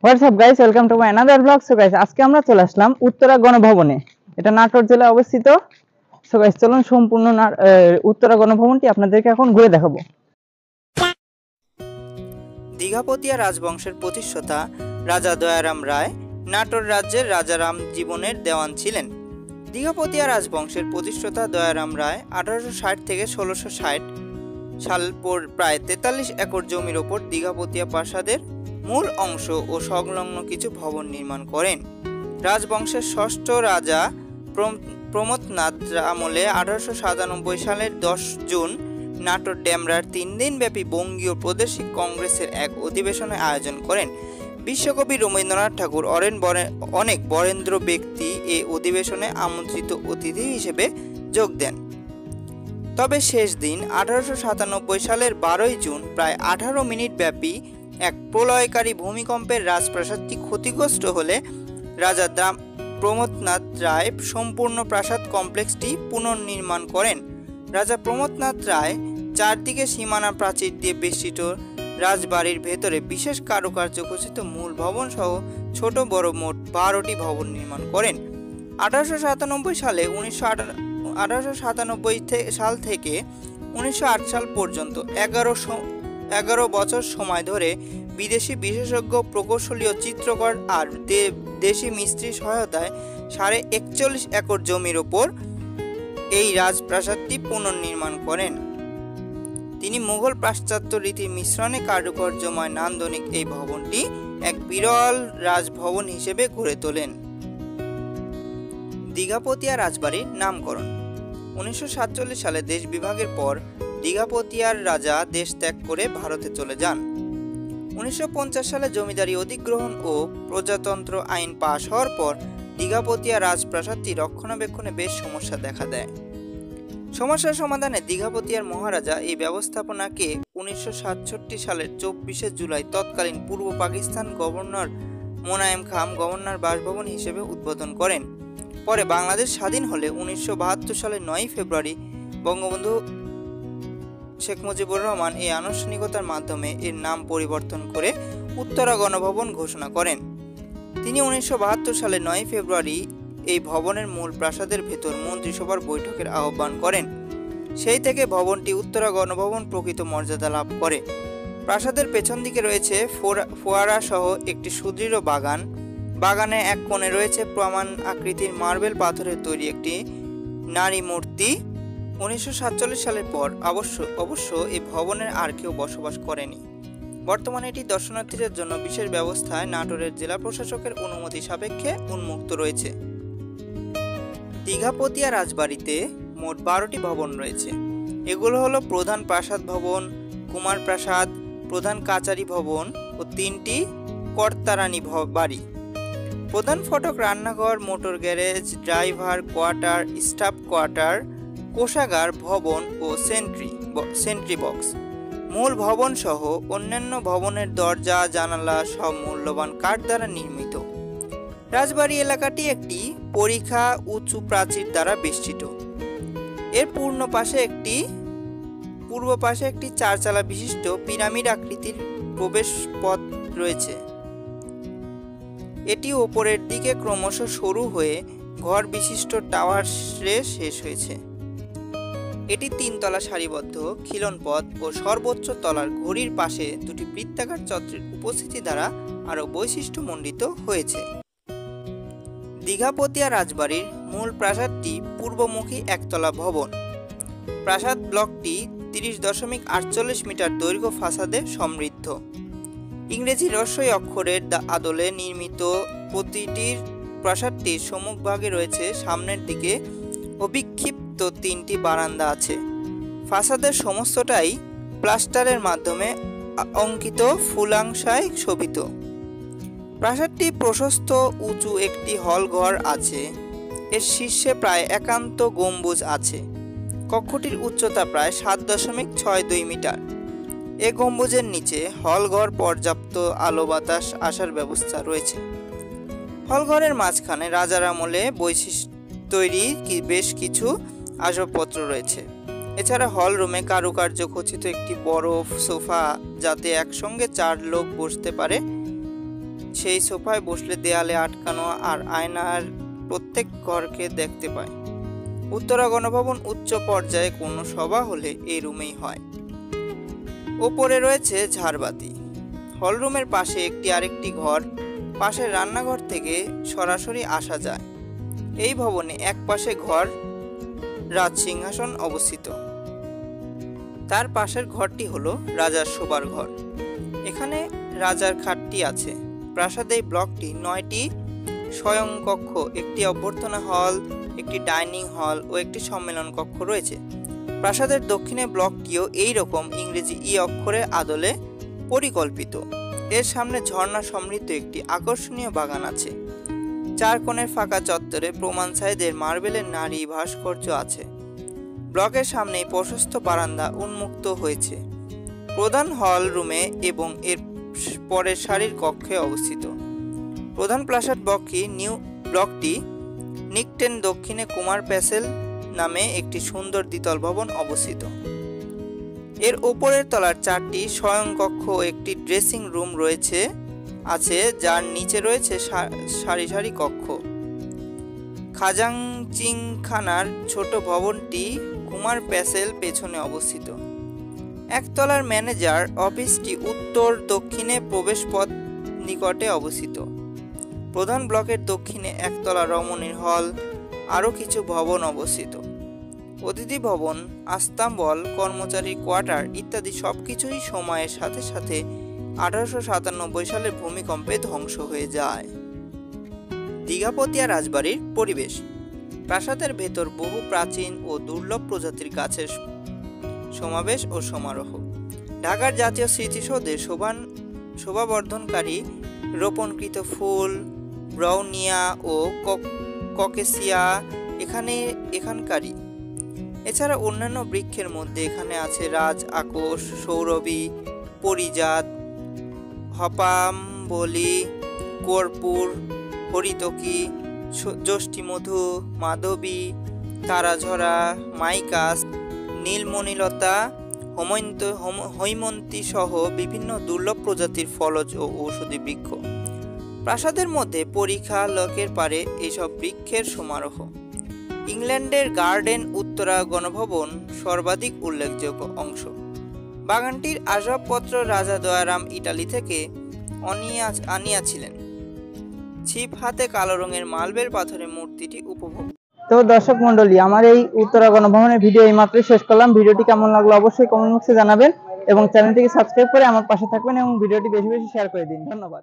WhatsApp guys, welcome to my another blog. So guys, আজকে আমরা চলে আসলাম উত্তরা গণভবনে। এটা নাটোর জেলায় অবস্থিত। সো গাইস, চলুন সম্পূর্ণ উত্তরা গণভবনটি আপনাদেরকে এখন ঘুরে দেখাবো। দীঘাপতিয়া রাজবংশের প্রতিষ্ঠাতা রাজা দয়ারাম রায় নাটোর রাজ্যের রাজারাম জীবনের দেওয়ান ছিলেন। দীঘাপতিয়া রাজবংশের প্রতিষ্ঠাতা দয়ারাম রায় 1860 থেকে 1660 সাল প্রায় 43 একর জমির ওপর দীঘাপতিয়া প্রাসাদের মূল অংশ ও সংলগ্ন কিছু ভবন নির্মাণ করেন। রাজবংশের ষষ্ঠ রাজা প্রমথনাথ আমলে 1897 সালের 10 জুন নাটোর ডেমরার 3 দিনব্যাপী বঙ্গীয় প্রাদেশিক কংগ্রেসের এক অধিবেশনের আয়োজন করেন। বিশ্বকবি রবীন্দ্রনাথ ঠাকুর অনেক বরেন্দ্র ব্যক্তি এই অধিবেশনে আমন্ত্রিত অতিথি হিসেবে যোগ দেন। তবে শেষ দিন 1897 সালের 12 জুন প্রায় 18 মিনিট ব্যাপী এক প্রলয়কারী ভূমিকম্পের রাজপ্রাসাদটি ক্ষতিগ্রস্ত হলে রাজা প্রমথনাথ রায় সম্পূর্ণ প্রাসাদ কমপ্লেক্সটি পুনর্নির্মাণ করেন। রাজা প্রমথনাথ রায় চারদিকে সীমানা প্রাচীর দিয়ে বেষ্টিত রাজবাড়ির ভেতরে বিশেষ কারুকার্য খচিত মূল ভবন সহ ছোট বড় মোট 12টি ভবন নির্মাণ করেন। 1897 সালে 1897 সাল থেকে 1908 সাল পর্যন্ত 11 বছর সময় ধরে বিদেশি বিশেষজ্ঞ, প্রকৌশলী ও চিত্রকর আর দেশি মিস্ত্রির সহায়তায় 41 একর জমির ওপর এই রাজপ্রাসাদটি পুনর্নির্মাণ করেন। তিনি মুঘল পাশ্চাত্য রীতির মিশ্রণে কারুকার্যময় নান্দনিক এই ভবনটি এক বিরল রাজভবন হিসেবে গড়ে তোলেন। দীঘাপতিয়া রাজবাড়ির নামকরণ। 1947 সালে দেশ বিভাগের পর দীঘাপতিয়ার রাজা দেশ ত্যাগ করে ভারতে চলে যান। 1950 সালে জমিদারি অধিগ্রহণ ও প্রজাতন্ত্র আইন পাশ হওয়ার পর দীঘাপতিয়া রাজপ্রাসাদটি রক্ষণাবেক্ষণে বেশ সমস্যা দেখা দেয়। সমস্যার সমাধানে দীঘাপতিয়ার মহারাজা এই ব্যবস্থাপনাকে 1967 সালের 24 জুলাই তৎকালীন পূর্ব পাকিস্তান গভর্নর মোনায়েম খাম গভর্নর বাসভবন হিসেবে উদ্বোধন করেন। পরে বাংলাদেশ স্বাধীন হলে 1972 সালের 9 ফেব্রুয়ারি বঙ্গবন্ধু শেখ মুজিবুর রহমান এই আনুষ্ঠানিকতার মাধ্যমে এর নাম পরিবর্তন করে উত্তরা গণভবন ঘোষণা করেন। তিনি 1972 সালের 9 ফেব্রুয়ারি এই ভবনের মূল প্রাসাদের ভেতর মন্ত্রিসভার বৈঠকের আহ্বান করেন। সেই থেকে ভবনটি উত্তরা গণভবন প্রকৃত মর্যাদা লাভ করে। প্রাসাদের পেছন দিকে রয়েছে ফোয়ারা সহ একটি সুদৃঢ় বাগান। বাগানের এক কোণে রয়েছে প্রমাণ আকৃতির মার্বেল পাথরের তৈরি একটি নারী মূর্তি। 1947 সালের পর অবশ্য এই ভবনের আর কেউ বসবাস করেনি। বর্তমানে এটি দর্শনার্থীদের জন্য বিশেষ ব্যবস্থায় নাটোরের জেলা প্রশাসকের অনুমতি সাপেক্ষে উন্মুক্ত রয়েছে। দীঘাপতিয়া রাজবাড়িতে মোট 12টি ভবন রয়েছে। এগুলো হলো প্রধান প্রাসাদ ভবন, কুমার প্রাসাদ, প্রধান কাচারি ভবন ও 3টি কর্তারানী বাড়ি। প্রধান ফটক, রান্নাঘর, motor garage, driver quarter, staff quarter, কোষাগার ভবন ও সেন্ট্রি বক্স। মূল ভবন সহ অন্যান্য ভবনের দরজা জানালা সব মূল্যবান কাঠ দ্বারা নির্মিত। রাজবাড়ি এলাকাটি একটি পরিখা উঁচু প্রাচীর দ্বারা বেষ্টিত। এর পূর্ব পাশে একটি চারচালা বিশিষ্ট পিরামিড আকৃতির প্রবেশ পথ রয়েছে। এটি উপরের দিকে ক্রমশ সরু হয়ে ঘর বিশিষ্ট টাওয়ারে শেষ হয়েছে। এটি 3 তলা সারিবদ্ধ খিলন পথ ও সর্বোচ্চ তলার ঘড়ির পাশে দুটি বৃত্তাকার চত্বরের উপস্থিতি দ্বারা আরও বৈশিষ্ট্যমণ্ডিত হয়েছে। দীঘাপতিয়া রাজবাড়ির মূল প্রাসাদটি পূর্বমুখী একতলা ভবন। প্রাসাদ ব্লকটি 30.48 মিটার দৈর্ঘ্য ফাসাদে সমৃদ্ধ। ইংরেজি রস্বই অক্ষরের আদলে নির্মিত প্রতিটির প্রাসাদটির সম্মুখভাগে রয়েছে সামনের দিকে অবিক্ষিপ্ত 3টি বারান্দা আছে। ফাসাদের সমস্তটাই প্লাস্টারের মাধ্যমে অঙ্কিত ফুলাংশায় শোভিত। প্রাসাদটি প্রশস্ত উঁচু একটি হল ঘর আছে। এর শীর্ষে প্রায় একান্ত গম্বুজ আছে। কক্ষটির উচ্চতা প্রায় 7.62 মিটার। এ গম্বুজের নিচে হলঘর পর্যাপ্ত আলো বাতাস আসার ব্যবস্থা রয়েছে। হলঘরের মাঝখানে রাজার আমলে তৈরি বেশ কিছু আসবাবপত্র রয়েছে। এছাড়া হল রুমে কারুকার্য খচিত একটি বড় সোফা, যাতে একসঙ্গে 4 লোক বসতে পারে, সেই সোফায় বসলে দেয়ালে আটকানো আর আয়নার প্রত্যেক ঘরকে দেখতে পায়। উত্তরা গণভবন উচ্চ পর্যায়ে কোনো সভা হলে এই রুমেই হয়। ওপরে রয়েছে ঝাড়বাতি। হলরুমের পাশে আরেকটি ঘর, পাশের রান্নাঘর থেকে সরাসরি আসা যায়। এই ভবনে এক পাশে ঘর রাজসিংহাসন অবস্থিত, তার পাশের ঘরটি হলো রাজার শোবার ঘর। এখানে রাজার খাটটি আছে। প্রাসাদের এই ব্লকটি 9টি শয়নকক্ষ, একটি অভ্যর্থনা হল, একটি ডাইনিং হল ও একটি সম্মেলন কক্ষ রয়েছে। প্রাসাদের দক্ষিণে ব্লকটিও এই রকম ইংরেজি ই অক্ষরের আদলে পরিকল্পিত। এর সামনে ঝর্ণা সমৃদ্ধ একটি আকর্ষণীয় বাগান আছে। 4 কোণের ফাঁকা চত্বরে প্রমাণ সাইজের মার্বেলের নারী ভাস্কর্য আছে। ব্লকের সামনেই প্রশস্ত বারান্দা উন্মুক্ত হয়েছে। প্রধান হল রুমে এবং এর পরের সারির কক্ষে অবস্থিত। প্রধান প্রাসাদ ব্লকটি নিকটেন দক্ষিণে কুমার প্যাসেল নামে একটি সুন্দর দ্বিতল ভবন অবস্থিত। এর উপরের তলার 4টি শয়নকক্ষ ও একটি ড্রেসিং রুম আছে, যার নিচে রয়েছে সারি সারি কক্ষ। খাজাংচিংখানার ছোট ভবনটি কুমার প্যাসেল পেছনে অবস্থিত। একতলার ম্যানেজার অফিসটি উত্তর দক্ষিণে প্রবেশপথ নিকটে অবস্থিত। প্রধান ব্লকের দক্ষিণে একতলা রমণীর হল, আরও কিছু ভবন অবস্থিত। অতিথি ভবন, আস্তাবল, কর্মচারী কোয়ার্টার ইত্যাদি সবকিছুই সময়ের সাথে সাথে 1897 সালের ভূমিকম্পে ধ্বংস হয়ে যায়। দীঘাপতিয়া রাজবাড়ির পরিবেশ। প্রাসাদের ভেতর বহু প্রাচীন ও দুর্লভ প্রজাতির গাছের সমাবেশ ও সমারোহ। ঢাকার জাতীয় স্মৃতিসৌধে শোভাবর্ধনকারী রোপণকৃত ফুল, ব্রাউনিয়া ও ককেসিয়া এখানকারই। এছাড়া অন্যান্য বৃক্ষের মধ্যে এখানে আছে রাজ আকোষ, সৌরভী, পরিজাত, হপাম্বলি, কর্পূর, হরিতকি, জ্যোষ্ঠীমধু, মাধবী, তারাঝরা, মাইকাস, নীলমণিলতা, হৈমন্তী সহ বিভিন্ন দুর্লভ প্রজাতির ফলজ ও ঔষধি বৃক্ষ। প্রাসাদের মধ্যে পরিখা, লকের পারে এইসব বৃক্ষের সমারোহ। ইংল্যান্ডের গার্ডেন উত্তরা গণভবন সর্বাধিক উল্লেখযোগ্য অংশ। বাগানটির আসবাবপত্র রাজা দয়ারাম ইটালি থেকে আনিয়াছিলেন। ছিপ হাতে কালো রঙের মার্বেল পাথরের মূর্তিটি উপভোগ। তো দর্শক মন্ডলী, আমার এই উত্তরা গণভবনের ভিডিও এইমাত্রই শেষ করলাম। ভিডিওটি কেমন লাগলো অবশ্যই কমেন্ট বক্সে জানাবেন এবং চ্যানেলটিকে সাবস্ক্রাইব করে আমার পাশে থাকবেন এবং ভিডিওটি বেশি বেশি শেয়ার করে দিন। ধন্যবাদ।